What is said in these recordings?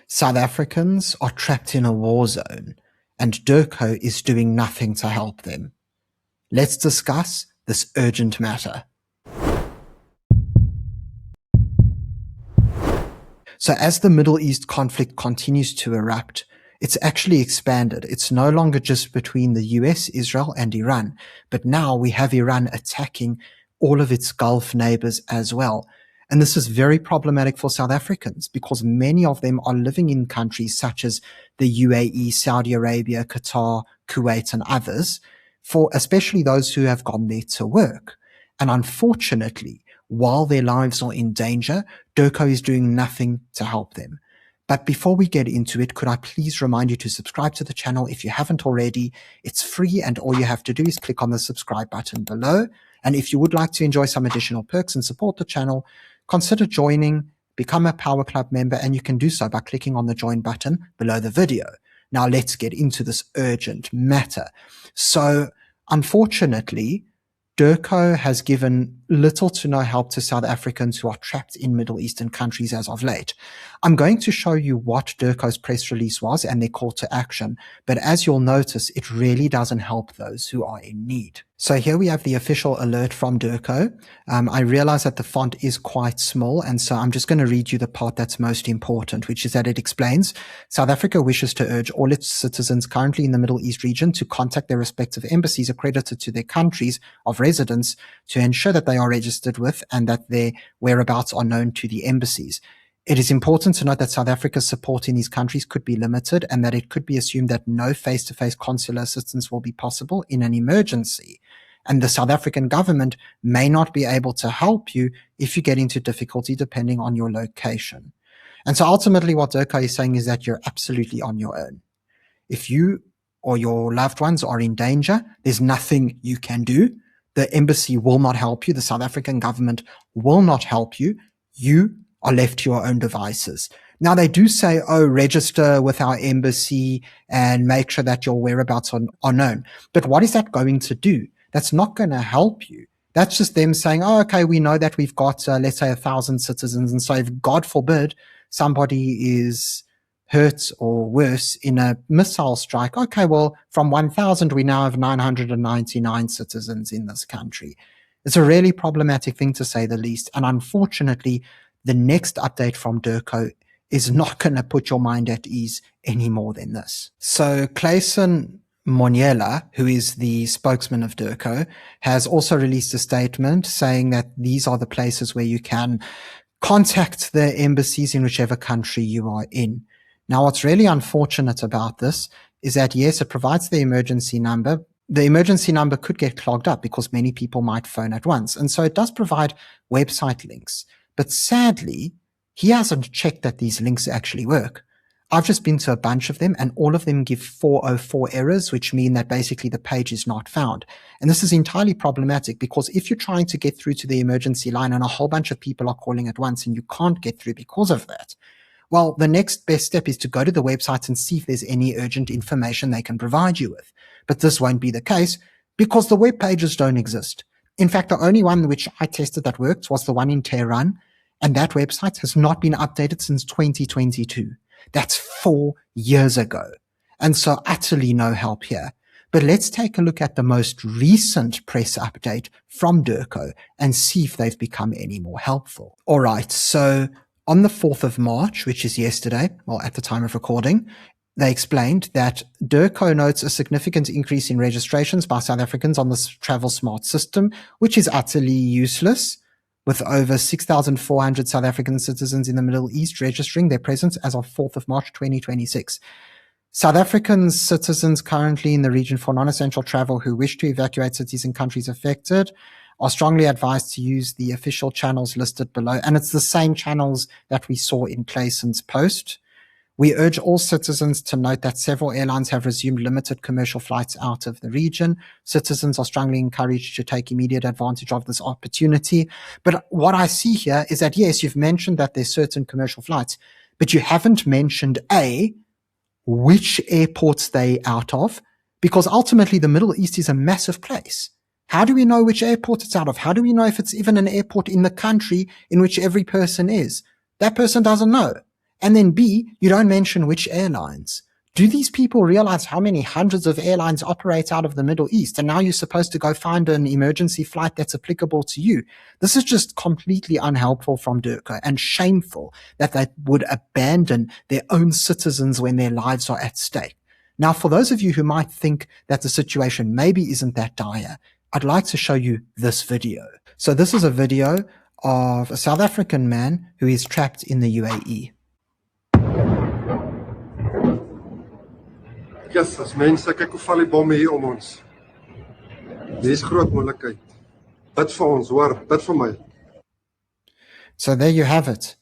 South Africans are trapped in a war zone, and Dirco is doing nothing to help them. Let's discuss this urgent matter. So as the Middle East conflict continues to erupt, it's actually expanded. It's no longer just between the US, Israel, and Iran, but now we have Iran attacking all of its Gulf neighbors as well. And this is very problematic for South Africans because many of them are living in countries such as the UAE, Saudi Arabia, Qatar, Kuwait, and others, for especially those who have gone there to work. And unfortunately, while their lives are in danger, Dirco is doing nothing to help them. But before we get into it, could I please remind you to subscribe to the channel if you haven't already? It's free, and all you have to do is click on the subscribe button below. And if you would like to enjoy some additional perks and support the channel, consider joining, become a Power Club member, and you can do so by clicking on the join button below the video. Now let's get into this urgent matter. So unfortunately, Dirco has given little to no help to South Africans who are trapped in Middle Eastern countries as of late. I'm going to show you what Dirco's press release was and their call to action, but as you'll notice, it really doesn't help those who are in need. So here we have the official alert from Dirco. I realize that the font is quite small, and so I'm just going to read you the part that's most important, which is that it explains, South Africa wishes to urge all its citizens currently in the Middle East region to contact their respective embassies accredited to their countries of residence to ensure that they are registered with and that their whereabouts are known to the embassies. It is important to note that South Africa's support in these countries could be limited and that it could be assumed that no face-to-face consular assistance will be possible in an emergency. And the South African government may not be able to help you if you get into difficulty depending on your location. And so ultimately what Dirco is saying is that you're absolutely on your own. If you or your loved ones are in danger, there's nothing you can do. The embassy will not help you. The South African government will not help you. You are left to your own devices. Now, they do say, oh, register with our embassy and make sure that your whereabouts are known. But what is that going to do? That's not going to help you. That's just them saying, oh, okay, we know that we've got, let's say, 1,000 citizens. And so if, God forbid, somebody is hurt or worse in a missile strike, okay, well, from 1,000, we now have 999 citizens in this country. It's a really problematic thing, to say the least. And unfortunately, the next update from Dirco is not going to put your mind at ease any more than this. So Clayson Moniela, who is the spokesman of Dirco, has also released a statement saying that these are the places where you can contact the embassies in whichever country you are in. Now, what's really unfortunate about this is that, yes, it provides the emergency number. The emergency number could get clogged up because many people might phone at once. And so it does provide website links. But sadly, he hasn't checked that these links actually work. I've just been to a bunch of them, and all of them give 404 errors, which mean that basically the page is not found. And this is entirely problematic because if you're trying to get through to the emergency line and a whole bunch of people are calling at once and you can't get through because of that, well, the next best step is to go to the website and see if there's any urgent information they can provide you with. But this won't be the case because the web pages don't exist. In fact, the only one which I tested that worked was the one in Tehran, and that website has not been updated since 2022. That's 4 years ago. And so utterly no help here. But let's take a look at the most recent press update from Dirco and see if they've become any more helpful. All right, so on the 4th of March, which is yesterday, well, at the time of recording, they explained that Dirco notes a significant increase in registrations by South Africans on this Travel Smart system, which is utterly useless, with over 6,400 South African citizens in the Middle East registering their presence as of 4th of March 2026. South African citizens currently in the region for non-essential travel who wish to evacuate cities and countries affected are strongly advised to use the official channels listed below. And it's the same channels that we saw in Clayson's post. We urge all citizens to note that several airlines have resumed limited commercial flights out of the region. Citizens are strongly encouraged to take immediate advantage of this opportunity. But what I see here is that, yes, you've mentioned that there's certain commercial flights, but you haven't mentioned, A, which airports they out of, because ultimately the Middle East is a massive place. How do we know which airport it's out of? How do we know if it's even an airport in the country in which every person is? That person doesn't know. And then B, you don't mention which airlines. Do these people realize how many hundreds of airlines operate out of the Middle East? And now you're supposed to go find an emergency flight that's applicable to you. This is just completely unhelpful from Dirco and shameful that they would abandon their own citizens when their lives are at stake. Now, for those of you who might think that the situation maybe isn't that dire, I'd like to show you this video. So this is a video of a South African man who is trapped in the UAE. Yes, as mense, kyk hoe val die bomme hier om ons. Dis groot moeilikheid. Bid vir ons, hoor, bid vir my. So there you have it.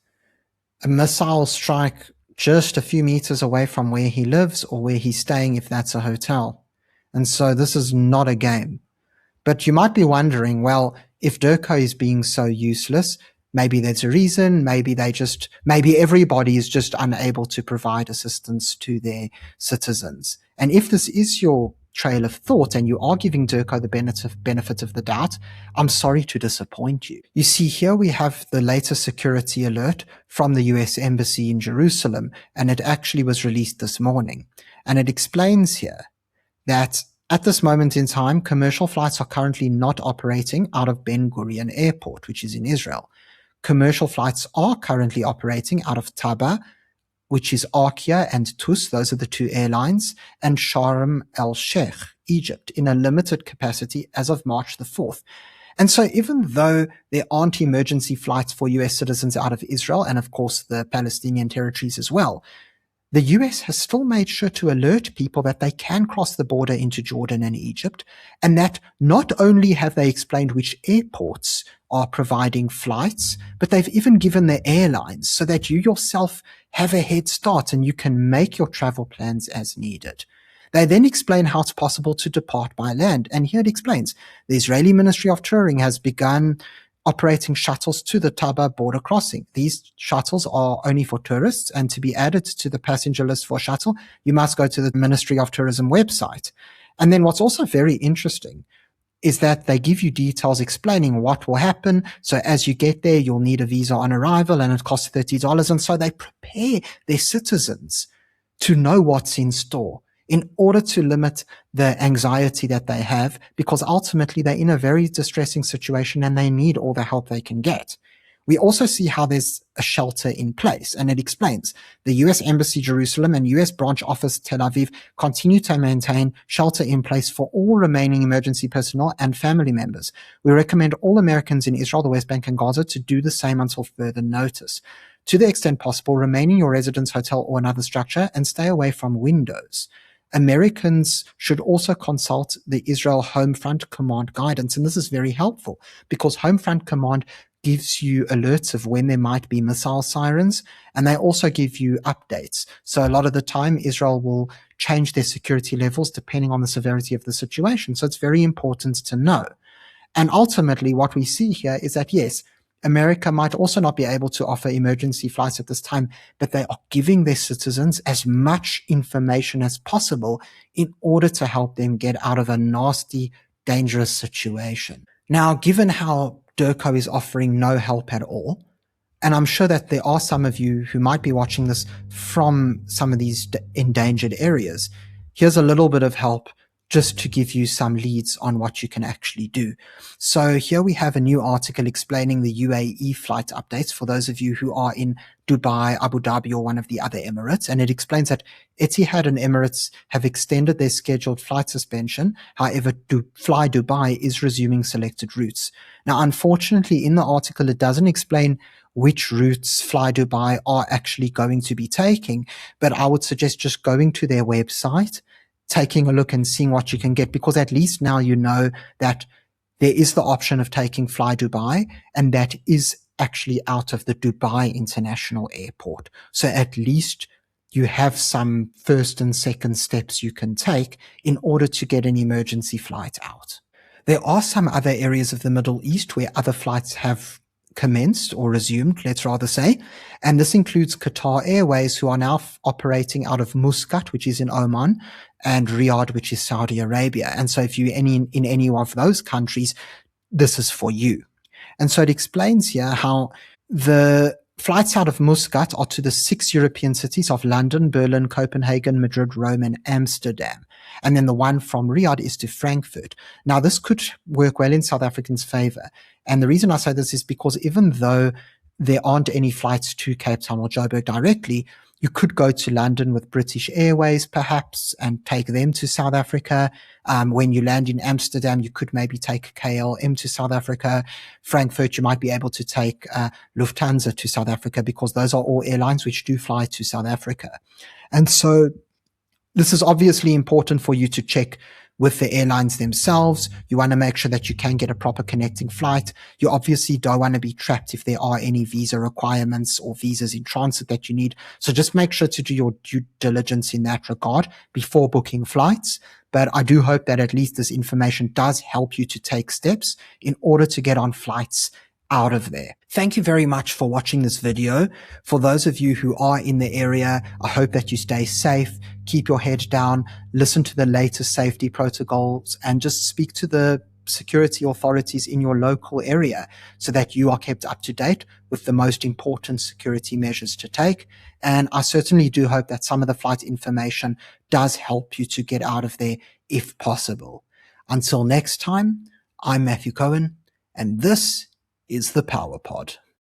A missile strike just a few meters away from where he lives or where he's staying if that's a hotel. And so this is not a game. But you might be wondering, well, if Dirco is being so useless, maybe there's a reason, maybe everybody is just unable to provide assistance to their citizens. And if this is your trail of thought and you are giving Dirco the benefit of the doubt, I'm sorry to disappoint you. You see, here we have the latest security alert from the US Embassy in Jerusalem, and it actually was released this morning. And it explains here that at this moment in time, commercial flights are currently not operating out of Ben Gurion Airport, which is in Israel. Commercial flights are currently operating out of Taba, which is Arkia and TUS, those are the two airlines, and Sharm el-Sheikh, Egypt, in a limited capacity as of March the 4th. And so even though there aren't emergency flights for US citizens out of Israel, and of course the Palestinian territories as well, the US has still made sure to alert people that they can cross the border into Jordan and Egypt, and that not only have they explained which airports are providing flights, but they've even given the airlines so that you yourself have a head start and you can make your travel plans as needed. They then explain how it's possible to depart by land, and here it explains the Israeli Ministry of Tourism has begun operating shuttles to the Taba border crossing. These shuttles are only for tourists, and to be added to the passenger list for a shuttle, you must go to the Ministry of Tourism website. And then what's also very interesting is that they give you details explaining what will happen. So as you get there, you'll need a visa on arrival, and it costs $30. And so they prepare their citizens to know what's in store in order to limit the anxiety that they have, because ultimately they're in a very distressing situation and they need all the help they can get. We also see how there's a shelter in place, and it explains the US Embassy Jerusalem and US Branch Office Tel Aviv continue to maintain shelter in place for all remaining emergency personnel and family members. We recommend all Americans in Israel, the West Bank, and Gaza to do the same until further notice. To the extent possible, remain in your residence, hotel, or another structure and stay away from windows. Americans should also consult the Israel Homefront Command guidance, and this is very helpful because Homefront Command gives you alerts of when there might be missile sirens, and they also give you updates. So a lot of the time, Israel will change their security levels depending on the severity of the situation. So it's very important to know. And ultimately, what we see here is that, yes, America might also not be able to offer emergency flights at this time, but they are giving their citizens as much information as possible in order to help them get out of a nasty, dangerous situation. Now, given how Dirco is offering no help at all, and I'm sure that there are some of you who might be watching this from some of these endangered areas, here's a little bit of help just to give you some leads on what you can actually do. So here we have a new article explaining the UAE flight updates for those of you who are in Dubai, Abu Dhabi, or one of the other Emirates. And it explains that Etihad and Emirates have extended their scheduled flight suspension. However, Fly Dubai is resuming selected routes. Now, unfortunately, in the article, it doesn't explain which routes Fly Dubai are actually going to be taking, but I would suggest just going to their website, taking a look and seeing what you can get, because at least now you know that there is the option of taking Fly Dubai, and that is actually out of the Dubai International Airport. So at least you have some first and second steps you can take in order to get an emergency flight out. There are some other areas of the Middle East where other flights have commenced or resumed, let's rather say, and this includes Qatar Airways, who are now operating out of Muscat, which is in Oman, and Riyadh, which is Saudi Arabia. And so if you're in any of those countries, this is for you. And so it explains here how the Flights out of Muscat are to the 6 European cities of London, Berlin, Copenhagen, Madrid, Rome, and Amsterdam. And then the one from Riyadh is to Frankfurt. Now, this could work well in South Africans' favor. And the reason I say this is because even though there aren't any flights to Cape Town or Joburg directly, you could go to London with British Airways, perhaps, and take them to South Africa. When you land in Amsterdam, you could maybe take KLM to South Africa. Frankfurt, you might be able to take Lufthansa to South Africa, because those are all airlines which do fly to South Africa. And so this is obviously important for you to check with the airlines themselves. You want to make sure that you can get a proper connecting flight. You obviously don't want to be trapped if there are any visa requirements or visas in transit that you need. So just make sure to do your due diligence in that regard before booking flights. But I do hope that at least this information does help you to take steps in order to get on flights out of there. Thank you very much for watching this video. For those of you who are in the area, I hope that you stay safe, keep your head down, listen to the latest safety protocols, and just speak to the security authorities in your local area so that you are kept up to date with the most important security measures to take. And I certainly do hope that some of the flight information does help you to get out of there if possible. Until next time, I'm Matthew Cohen, and this is the Power Pod.